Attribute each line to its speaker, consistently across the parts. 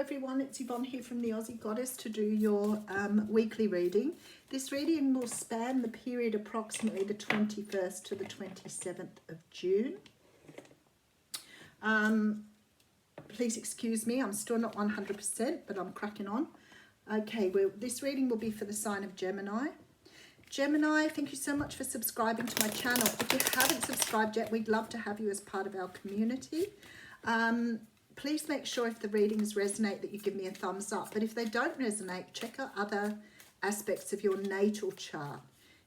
Speaker 1: everyone, it's Yvonne here from the Aussie Goddess to do your weekly reading. This reading will span the period approximately the 21st to the 27th of June. Please excuse me, I'm still not 100%, but I'm cracking on. Okay, well, this reading will be for the sign of Gemini. Gemini, thank you so much for subscribing to my channel. If you haven't subscribed yet, we'd love to have you as part of our community. Please make sure if the readings resonate that you give me a thumbs up. But if they don't resonate, check out other aspects of your natal chart.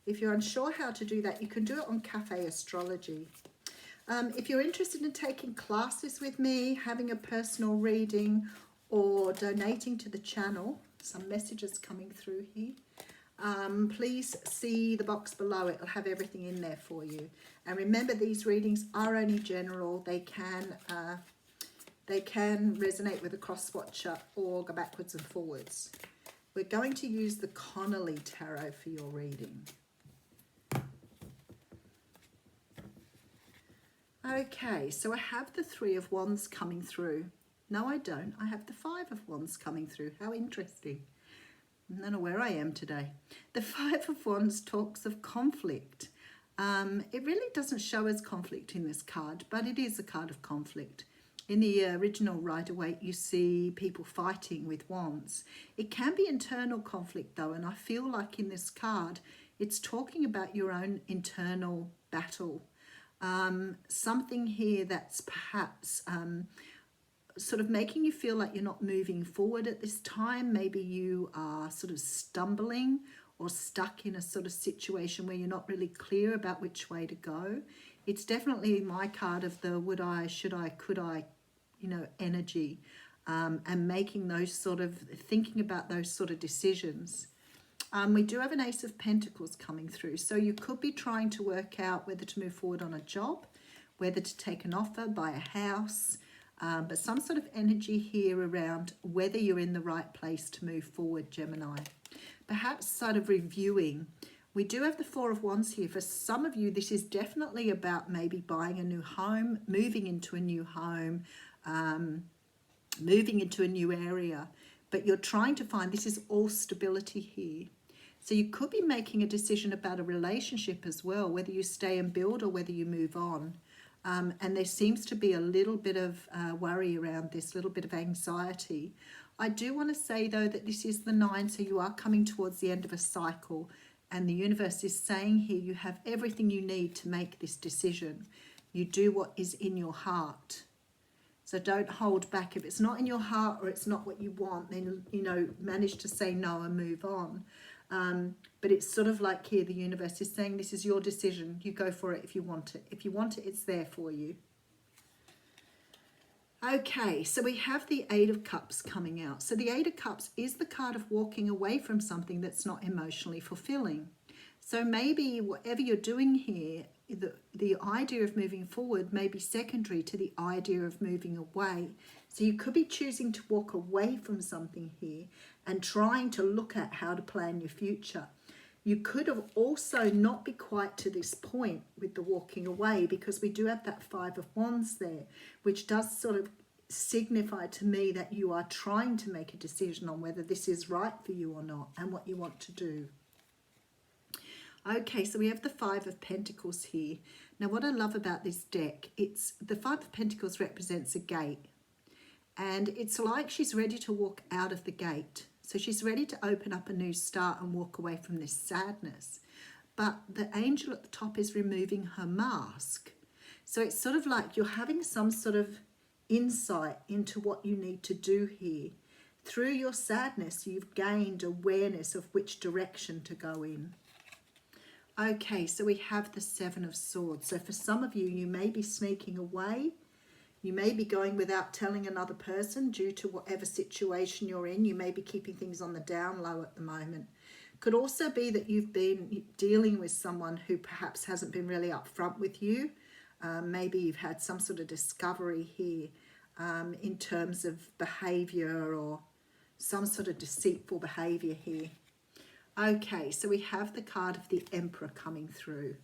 Speaker 1: If you're unsure how to do that, you can do it on Cafe Astrology. If you're interested in taking classes with me, having a personal reading, or donating to the channel, some messages coming through here, please see the box below. It'll have everything in there for you. And remember, these readings are only general. They can resonate with a cross-watcher or go backwards and forwards. We're going to use the Connolly Tarot for your reading. Okay, so I have the Three of Wands coming through. No, I don't. I have the Five of Wands coming through. How interesting. I don't know where I am today. The Five of Wands talks of conflict. It really doesn't show as conflict in this card, but it is a card of conflict. In the original Rider-Waite, you see people fighting with wands. It can be internal conflict though, and I feel like in this card, it's talking about your own internal battle. Something here that's perhaps sort of making you feel like you're not moving forward at this time. Maybe you are sort of stumbling or stuck in a sort of situation where you're not really clear about which way to go. It's definitely my card of the would I, should I, could I, you know, energy, and making those sort of, thinking about those sort of decisions. We do have an Ace of Pentacles coming through. So you could be trying to work out whether to move forward on a job, whether to take an offer, buy a house, but some sort of energy here around whether you're in the right place to move forward, Gemini. Perhaps sort of reviewing. We do have the Four of Wands here. For some of you, this is definitely about maybe buying a new home, moving into a new home, moving into a new area. But you're trying to find, this is all stability here. So you could be making a decision about a relationship as well, whether you stay and build or whether you move on. And there seems to be a little bit of worry around this, little bit of anxiety. I do want to say, though, that this is the 9, so you are coming towards the end of a cycle. And the universe is saying here you have everything you need to make this decision. You do what is in your heart. So don't hold back. If it's not in your heart or it's not what you want, then, you know, manage to say no and move on. But it's sort of like here the universe is saying this is your decision. You go for it if you want it. If you want it, it's there for you. Okay, so we have the Eight of Cups coming out. So the Eight of Cups is the card of walking away from something that's not emotionally fulfilling. So maybe whatever you're doing here, the idea of moving forward may be secondary to the idea of moving away. So you could be choosing to walk away from something here and trying to look at how to plan your future. You could have also not be quite to this point with the walking away, because we do have that Five of Wands there, which does sort of signify to me that you are trying to make a decision on whether this is right for you or not and what you want to do. Okay, so we have the Five of Pentacles here. Now, what I love about this deck, it's the Five of Pentacles represents a gate. And it's like she's ready to walk out of the gate. So she's ready to open up a new start and walk away from this sadness. But the angel at the top is removing her mask. So it's sort of like you're having some sort of insight into what you need to do here. Through your sadness, you've gained awareness of which direction to go in. Okay, so we have the Seven of Swords. So for some of you, you may be sneaking away. You may be going without telling another person due to whatever situation you're in. You may be keeping things on the down low at the moment. Could also be that you've been dealing with someone who perhaps hasn't been really upfront with you. Maybe you've had some sort of discovery here in terms of behaviour or some sort of deceitful behaviour here. Okay, so we have the card of the Emperor coming through.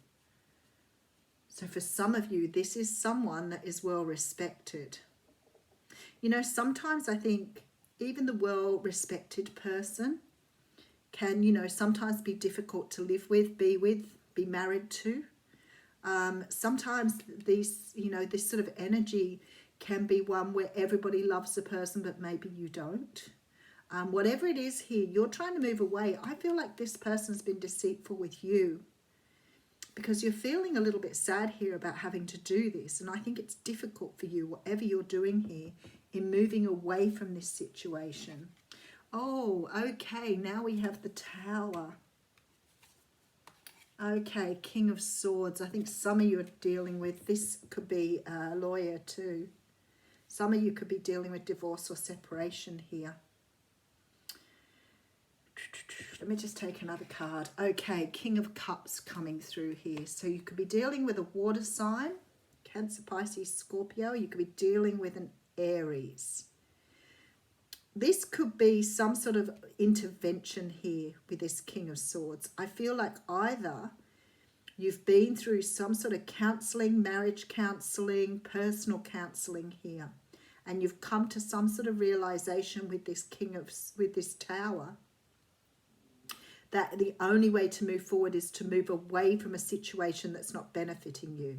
Speaker 1: So for some of you, this is someone that is well respected. You know, sometimes I think even the well-respected person can, you know, sometimes be difficult to live with, be married to. Sometimes these, you know, this sort of energy can be one where everybody loves the person, but maybe you don't. Whatever it is here, you're trying to move away. I feel like this person's been deceitful with you because you're feeling a little bit sad here about having to do this. And I think it's difficult for you, whatever you're doing here, in moving away from this situation. Oh, okay, now we have the Tower. Okay, King of Swords. I think some of you are dealing with, this could be a lawyer too. Some of you could be dealing with divorce or separation here. Let me just take another card. Okay, King of Cups coming through here. So you could be dealing with a water sign, Cancer, Pisces, Scorpio. You could be dealing with an Aries. This could be some sort of intervention here with this King of Swords. I feel like either you've been through some sort of counselling, marriage counselling, personal counselling here, and you've come to some sort of realization with this with this Tower, that the only way to move forward is to move away from a situation that's not benefiting you.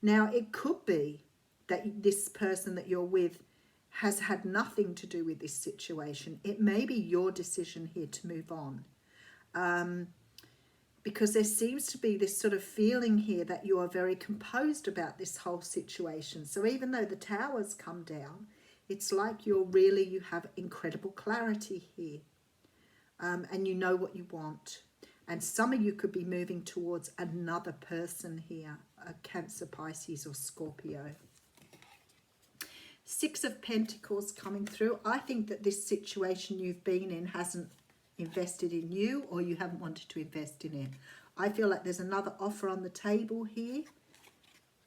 Speaker 1: Now, it could be that this person that you're with has had nothing to do with this situation. It may be your decision here to move on. Because there seems to be this sort of feeling here that you are very composed about this whole situation. So even though the Tower's come down, it's like you have incredible clarity here. And you know what you want. And some of you could be moving towards another person here, a Cancer, Pisces or Scorpio. Six of Pentacles coming through. I think that this situation you've been in hasn't invested in you, or you haven't wanted to invest in it. I feel like there's another offer on the table here,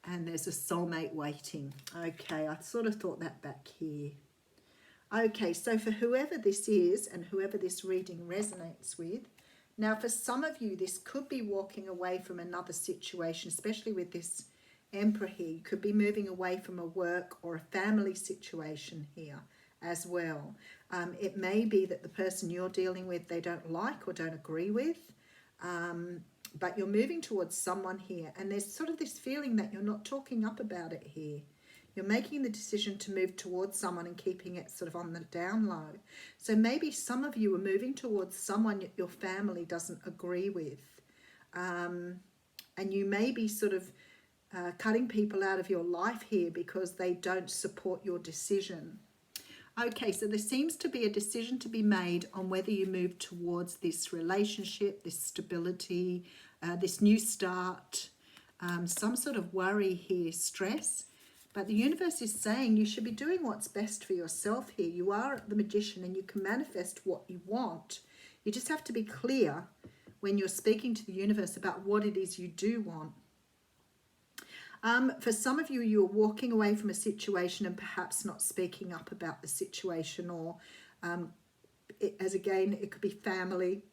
Speaker 1: and there's a soulmate waiting. Okay, I sort of thought that back here. Okay, so for whoever this is and whoever this reading resonates with, now for some of you, this could be walking away from another situation, especially with this Emperor here. You could be moving away from a work or a family situation here as well. It may be that the person you're dealing with, they don't like or don't agree with, but you're moving towards someone here, and there's sort of this feeling that you're not talking up about it here. You're making the decision to move towards someone and keeping it sort of on the down low. So maybe some of you are moving towards someone your family doesn't agree with. And you may be sort of cutting people out of your life here because they don't support your decision. Okay, so there seems to be a decision to be made on whether you move towards this relationship, this stability, this new start, some sort of worry here, stress. But the universe is saying you should be doing what's best for yourself here. You are the magician and you can manifest what you want. You just have to be clear when you're speaking to the universe about what it is you do want. For some of you, you're walking away from a situation and perhaps not speaking up about the situation, or it could be family.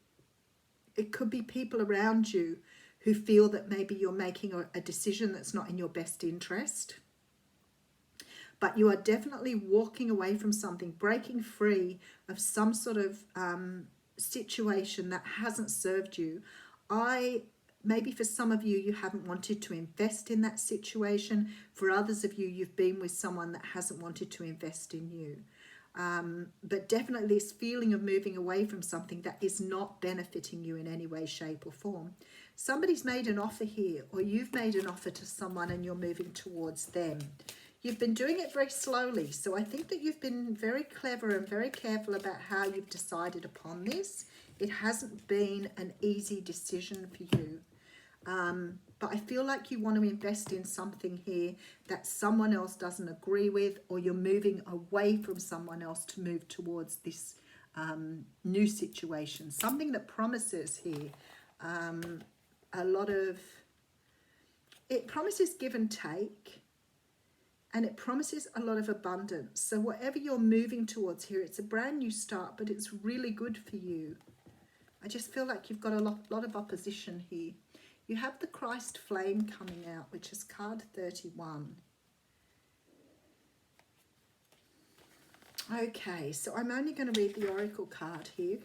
Speaker 1: It could be people around you who feel that maybe you're making a decision that's not in your best interest. But you are definitely walking away from something, breaking free of some sort of situation that hasn't served you. Maybe for some of you, you haven't wanted to invest in that situation. For others of you, you've been with someone that hasn't wanted to invest in you. But definitely this feeling of moving away from something that is not benefiting you in any way, shape or form. Somebody's made an offer here, or you've made an offer to someone and you're moving towards them. You've been doing it very slowly, so I think that you've been very clever and very careful about how you've decided upon this. It hasn't been an easy decision for you. But I feel like you want to invest in something here that someone else doesn't agree with, or you're moving away from someone else to move towards this new situation. Something that promises here it promises give and take. And it promises a lot of abundance. So whatever you're moving towards here, it's a brand new start, but it's really good for you. I just feel like you've got a lot of opposition here. You have the Christ flame coming out, which is card 31. Okay, so I'm only going to read the Oracle card here.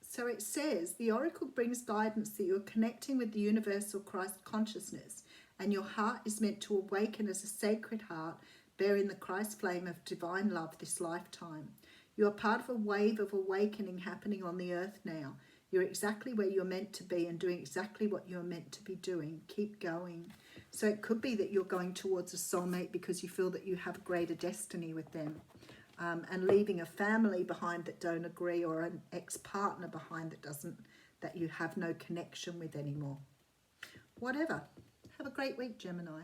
Speaker 1: So it says, the Oracle brings guidance that you're connecting with the universal Christ consciousness, and your heart is meant to awaken as a sacred heart, bearing the Christ flame of divine love this lifetime. You are part of a wave of awakening happening on the earth now. You're exactly where you're meant to be and doing exactly what you're meant to be doing. Keep going. So it could be that you're going towards a soulmate because you feel that you have a greater destiny with them. And leaving a family behind that don't agree, or an ex-partner behind that you have no connection with anymore. Whatever. Have a great week, Gemini.